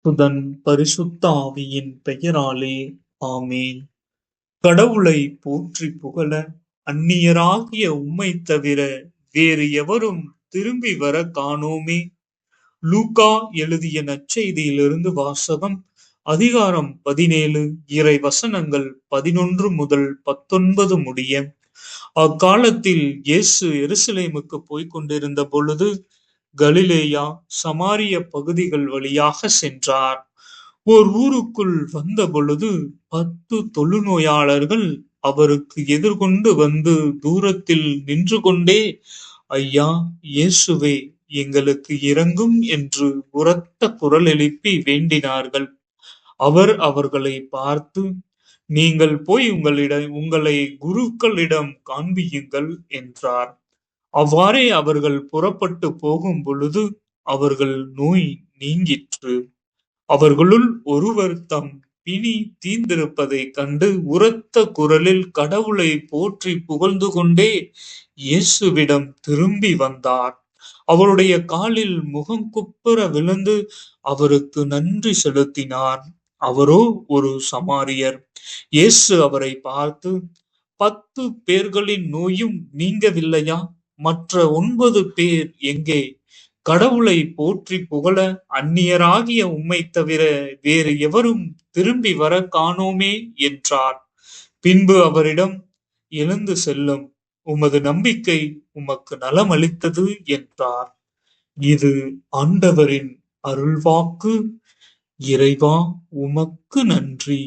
சுதன் பரிசுத்த ஆவியின் பெயராலே ஆமேன். கடவுளை போற்றி புகழ அந்நியராகிய உம்மைத் தவிர வேறு எவரும் திரும்பி வர காணோமே. லூக்கா எழுதிய நற்செய்தியிலிருந்து வாசகம். அதிகாரம் 17, இறை வசனங்கள் 11 முதல் 19 முடிய. அக்காலத்தில் இயேசு எருசலேமுக்கு போய்க் கொண்டிருந்த பொழுது கலிலேயா சமாரிய பகுதிகள் வழியாக சென்றார். ஓர் ஊருக்குள் வந்த பொழுது 10 தொழுநோயாளர்கள் அவருக்கு எதிர்கொண்டு வந்து தூரத்தில் நின்று கொண்டே, ஐயா, இயேசுவே, எங்களுக்கு இரங்கும் என்று உரத்த குரல் எழுப்பி வேண்டினார்கள். அவர் அவர்களை பார்த்து, நீங்கள் போய் உங்களை குருக்களிடம் காண்பியுங்கள் என்றார். அவ்வாறே அவர்கள் புறப்பட்டு போகும் பொழுது அவர்கள் நோய் நீங்கிற்று. அவர்களுள் ஒருவர் தம் பிணி தீர்ந்திருப்பதைக் கண்டு உரத்த குரலில் கடவுளை போற்றி புகழ்ந்து கொண்டே இயேசுவிடம் திரும்பி வந்தார். அவருடைய காலில் முகங்குப்புற விழுந்து அவருக்கு நன்றி செலுத்தினார். அவரோ ஒரு சமாரியர். இயேசு அவரை பார்த்து, 10 பேர்களின் நோயும் நீங்கவில்லையா? மற்ற 9 பேர் எங்கே? கடவுளை போற்றி புகழ அந்நியராகிய உம்மைத் தவிர வேறு எவரும் திரும்பி வர காணோமே என்றார். பின்பு அவரிடம், எழுந்து செல்லும், உமது நம்பிக்கை உமக்கு நலமளித்தது என்றார். இது ஆண்டவரின் அருள்வாக்கு. இறைவா, உமக்கு நன்றி.